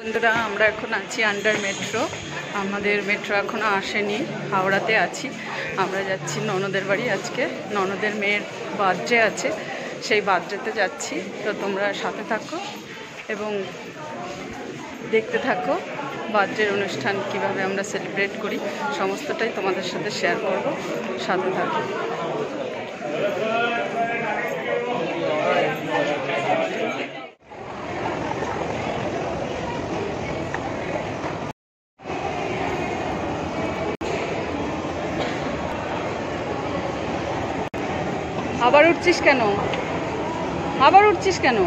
বন্ধুরা আমরা এখন আছি আন্ডার মেট্রো। আমাদের মেট্রো এখনো আসেনি, হাওড়াতে আছি। আমরা যাচ্ছি ননদের বাড়ি। আজকে ননদের মেয়ের বার্থডে আছে, সেই বার্থডেতে যাচ্ছি। তো তোমরা সাথে থাকো এবং দেখতে থাকো বার্থডের অনুষ্ঠান কিভাবে আমরা সেলিব্রেট করি, সমস্তটাই তোমাদের সাথে শেয়ার করব। সাথে থাকো। আবার উঠছিস কেন? আবার উঠছিস কেন?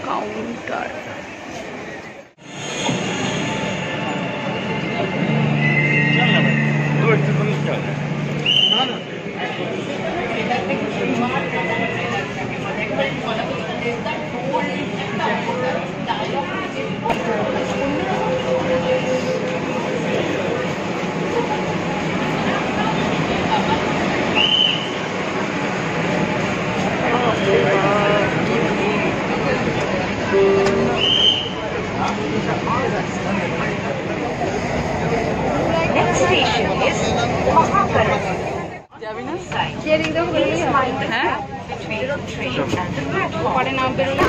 কাউন্টার যাবি না? হ্যাঁ পরে নাম বেরোলে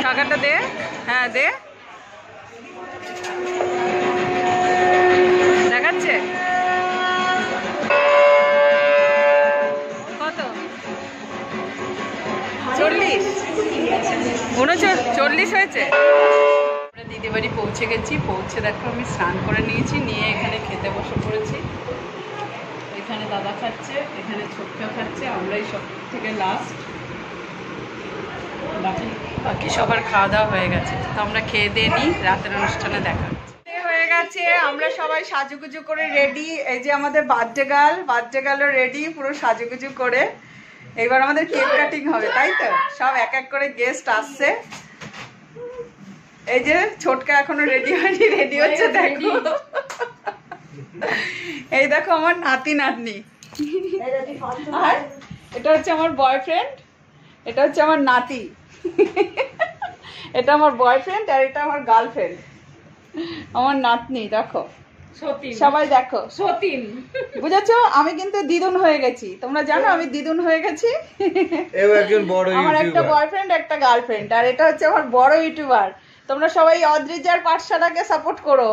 টাকাটা দে। হ্যাঁ দে। দেখাচ্ছে কত? 40 39 হয়েছে। আমরা দিদি বাড়ি পৌঁছে গেছি। পৌঁছে দেখো আমি স্নান করে নিয়েছি, নিয়ে এখানে খেতে বসে পড়েছি। এখানে দাদা খাচ্ছে, এখানে ছোট্টা খাচ্ছে, আমরাই সব থেকে লাস্ট। বাকি সবার খাওয়া দাওয়া হয়ে গেছে, তো আমরা খেয়ে দিয়ে নিই, রাতের অনুষ্ঠানে দেখা হয়ে গেছে। আমরা সবাই সাজুগুজু করে রেডি। এই যে আমাদের বার্থডে গার্লও রেডি পুরো সাজুগুজু করে। এবার আমাদের কেক কাটিং হবে, তাই তো? সব এক এক করে গেস্ট আসছে। এই যে ছোটকা এখনো রেডি হয়নি, রেডি হচ্ছে দেখো। এই দেখো আমার নাতি নাতনি। আর এটা হচ্ছে আমার বয়ফ্রেন্ড, এটা হচ্ছে আমার নাতি, এটা আমার বয়ফ্রেন্ড, আর এটা আমার গার্লফ্রেন্ড, আমার নাতনি। দেখো সবাই দেখো, সতীন বুঝেছো? আমি কিন্তু দিদুন হয়ে গেছি, তোমরা জানো আমি দিদুন হয়ে গেছি। আমার একটা বয়ফ্রেন্ড, একটা গার্লফ্রেন্ড, আর এটা হচ্ছে আমার বড় ইউটিউবার। তোমরা সবাই অদ্রিজার পাঠশালাকে সাপোর্ট করো।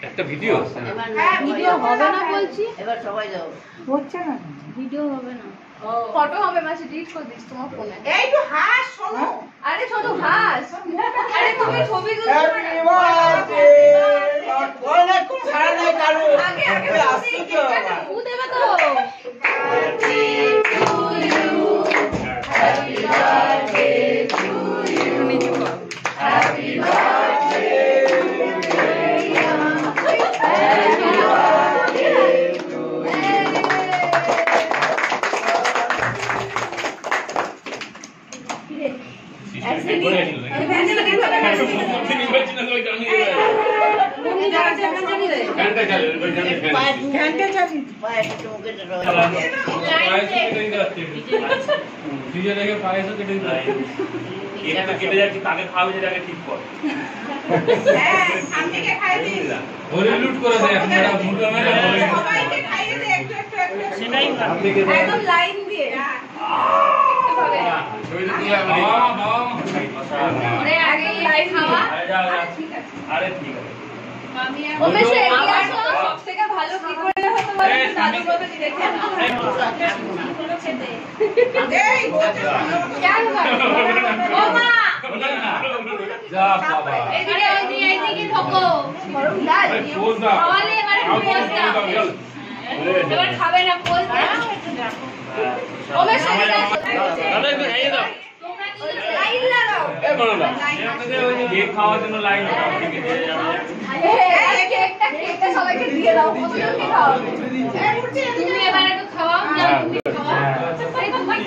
একটা ভিডিও ভিডিও হবে না বলছি, এবার সবাই যাও। হচ্ছে না, ভিডিও হবে না, ফটো হবে। মাসে ডিলিট করে দিস তোমার ফোনে। এই তো হাস শোনো। আরে ছোট হাস, আরে তুমি ছবি তুলছো। হ্যাপি বার্থডে ওই না কোন ছাড়া নাই কারো। আগে আগে আসছি তো ও দেবে তো। Happy to you, happy birthday to you, happy birthday. কেটে যাচ্ছি, তাকে খাওয়াবে যেটা আগে ঠিক কর। লুট করে দেয় একদম লাইন দিয়ে। আরে ঠিক আছে। সব থেকে ভালো কি করে হতে পারে দাদুর মতো দেখে না। এই কেন ও মা যা বাবা এই দিকে দিকে ঢোকো গরম ডাল খাওয়ালে এবারে পোজ দাও এবার খাবে না পোজ দাও ওমে সাথে দাদা একটু খাইয়ে দাও লাইন লাগাও কেক খাওয়ার জন্য লাইন লাগাও ঠিক আছে কেকটা সবাইকে দিয়ে দাও কতজনকে খাওয়াবে তুমি এবারে তো খাওয়াও না তুমি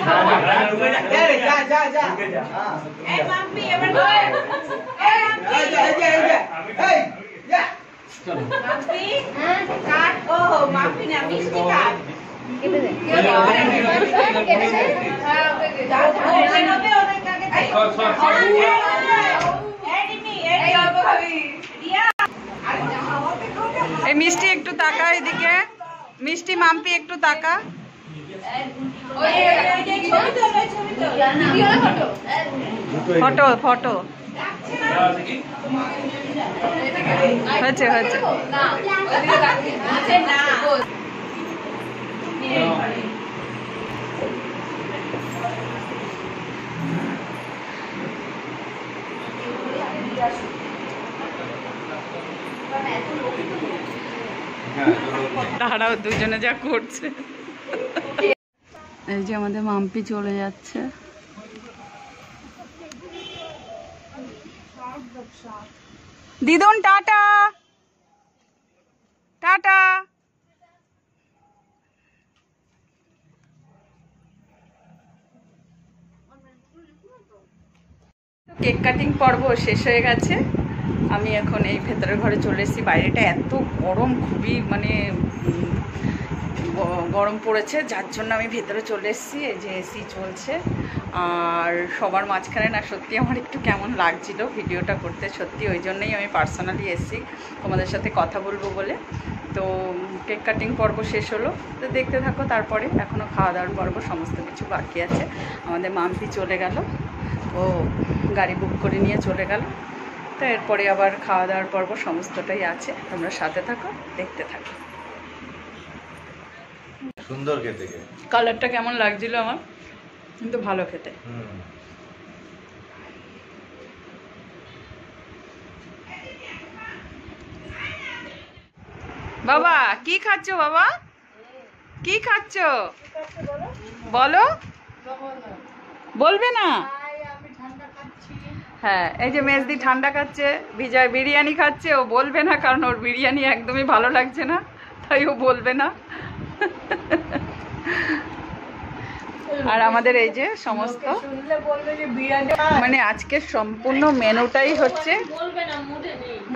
খাওয়াও এই মাম্পি এবার মাম্পি কাট ও মাম্পি না মিষ্টি কাট কেটে দে কেটে দে হ্যাঁ ওকে হবে ওদের কাকে তাই এই অল্প খাবি দিয়া আর খাওয়াতে খাওয়াতে এই মিষ্টি একটু তাকা এদিকে মিষ্টি মাম্পি একটু তাকা ওই ছবি তো ভিডিও না ফটো ফটো ফটো হয়েছে হয়েছে না ওদিকে রাখি আছে না দাঁড়াও দুজনে যা করছে এই যে আমাদের মাম্পি চলে যাচ্ছে দিদুন টাটা টাটা কেক কাটিং পর্ব শেষ হয়ে গেছে আমি এখন এই ভেতরের ঘরে চলে এসেছি বাইরেটা এত গরম খুবই মানে গরম পড়েছে যার জন্য আমি ভেতরে চলে এসেছি এই যে এসি চলছে আর সবার মাঝখানে না সত্যি আমার একটু কেমন লাগছিল ভিডিওটা করতে সত্যি ওই জন্যই আমি পার্সোনালি এসেছি তোমাদের সাথে কথা বলবো বলে তো কেক কাটিং পর্ব শেষ হলো তো দেখতে থাকো তারপরে এখনও খাওয়া দাওয়ার পর্ব সমস্ত কিছু বাকি আছে আমাদের মাম্পি চলে গেল ও গাড়ি বুক করে নিয়ে চলে গেল তো এরপরে আবার খাওয়া দাওয়ার পর্ব সমস্তটাই আছে তোমরা সাথে থাকো দেখতে থাকো সুন্দর খেতে কালারটা কেমন লাগছিল আমার কিন্তু ভালো খেতে বাবা কি খাচ্ছো বাবা কি খাচ্ছো বলো বলবে না হ্যাঁ এই যে মেজদি ঠান্ডা খাচ্ছে বিজয় বিরিয়ানি খাচ্ছে ও বলবে না কারণ ওর বিরিয়ানি একদমই ভালো লাগছে না তাই ও বলবে না আর আমাদের এই যে সমস্ত মানে আজকের সম্পূর্ণ মেনুটাই হচ্ছে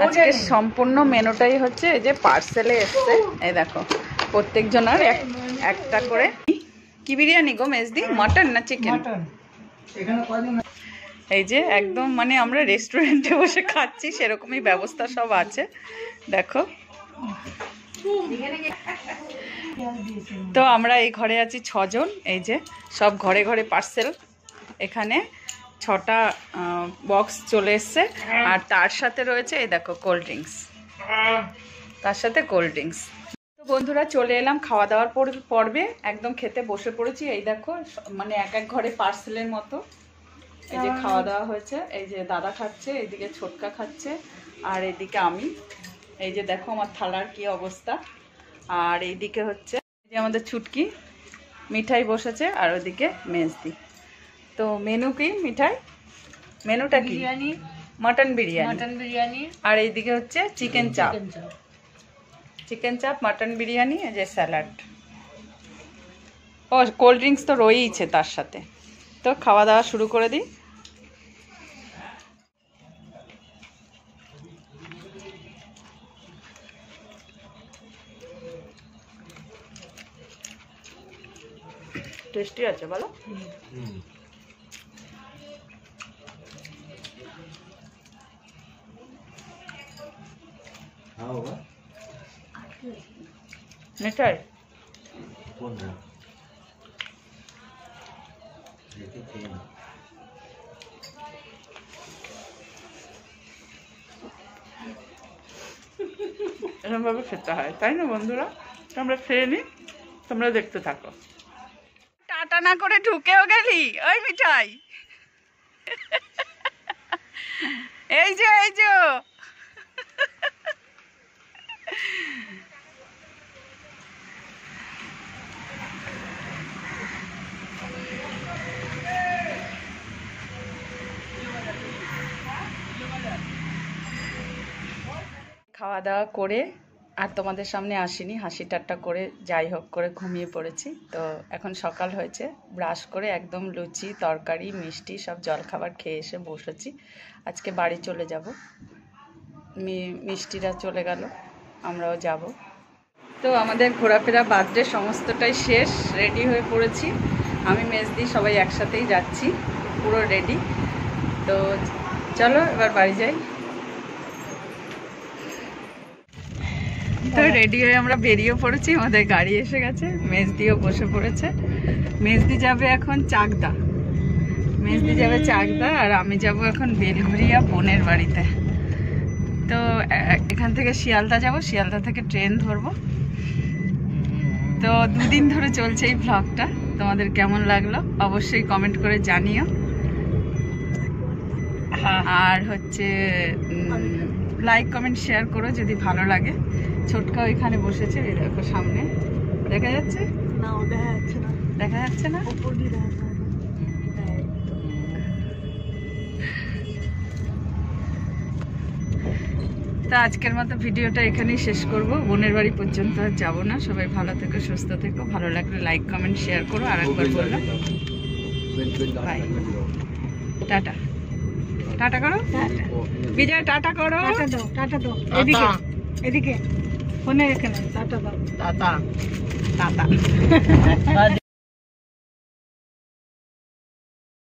আজকের সম্পূর্ণ মেনুটাই হচ্ছে এই যে পার্সেলে এসছে এই দেখো প্রত্যেকজনের একটা করে কি বিরিয়ানি গো মেজদি মটন না চিকেন এই যে একদম মানে আমরা রেস্টুরেন্টে বসে খাচ্ছি সেরকমই ব্যবস্থা সব আছে দেখো তো আমরা এই ঘরে আছি 6 জন এই যে সব ঘরে ঘরে পার্সেল এখানে 6টা বক্স চলে এসছে আর তার সাথে রয়েছে এই দেখো কোল্ড ড্রিঙ্কস তার সাথে কোল্ড ড্রিঙ্কস তো বন্ধুরা চলে এলাম খাওয়া দাওয়ার পর্বে একদম খেতে বসে পড়েছি এই দেখো মানে এক এক ঘরে পার্সেলের মতো এই যে খাওয়া দাওয়া হয়েছে এই যে দাদা খাচ্ছে এইদিকে ছোটকা খাচ্ছে আর এইদিকে আমি এই যে দেখো আমার থালার কি অবস্থা আর এইদিকে হচ্ছে এই যে আমাদের ছুটকি মিঠাই বসেছে আর ওদিকে মেজদি তো মেনু কি মিঠাই মেনুটা কি বিরিয়ানি মটন বিরিয়ানি আর এইদিকে হচ্ছে চিকেন চাপ মটন বিরিয়ানি এই যে স্যালাড ও কোল্ড ড্রিঙ্কস তো রয়েইছে তার সাথে তো খাওয়া দাওয়া শুরু করে দিই টেস্টি আছে বলো মিঠাই এরকমভাবে খেতে হয় তাই না বন্ধুরা তোমরা খেয়ে নি তোমরা দেখতে থাকো টাটা না করে ঢুকেও গেলি ওই মিঠাই এই যে খাওয়া দাওয়া করে আর তোমাদের সামনে আসিনি, হাসি ঠাট্টা করে যাই হোক করে ঘুমিয়ে পড়েছি। তো এখন সকাল হয়েছে, ব্রাশ করে একদম লুচি তরকারি মিষ্টি সব জলখাবার খেয়ে এসে বসেছি। আজকে বাড়ি চলে যাব, মিষ্টিরা চলে গেল, আমরাও যাব। তো আমাদের ঘোরাফেরা বার্থডে সমস্তটাই শেষ, রেডি হয়ে পড়েছি। আমি মেজদি সবাই একসাথেই যাচ্ছি, পুরো রেডি। তো চলো এবার বাড়ি যাই। তো রেডি হয়ে আমরা বেরিয়ে পড়েছি, আমাদের গাড়ি এসে গেছে, মেজদিও বসে পড়েছে। মেজদি যাবে এখন চাকদা, আর আমি যাব এখন বেলঘরিয়া বোনের বাড়িতে। তো এখান থেকে শিয়ালদা যাব, শিয়ালদা থেকে ট্রেন ধরবো। তো 2 দিন ধরে চলছে এই ভ্লগটা, তোমাদের কেমন লাগলো অবশ্যই কমেন্ট করে জানিও। আর হচ্ছে লাইক কমেন্ট শেয়ার করো যদি ভালো লাগে। ছোটকা ওইখানে বসেছে, এই দেখো সামনে দেখা যাচ্ছে না, দেখা যাচ্ছে না। তো আজকের মতো ভিডিওটা এখানেই শেষ করব, বোনের বাড়ি পর্যন্ত আর যাবো না। সবাই ভালো থেকো, সুস্থ থেকো, ভালো লাগলে লাইক কমেন্ট শেয়ার করো। আর একবার বললাম বাই, টাটা, টাটা করো, বিজয় টাটা করো, টাটা দাও, এদিকে এদিকে ফোনে এখানে টাটা দাও, টাটা টাটা।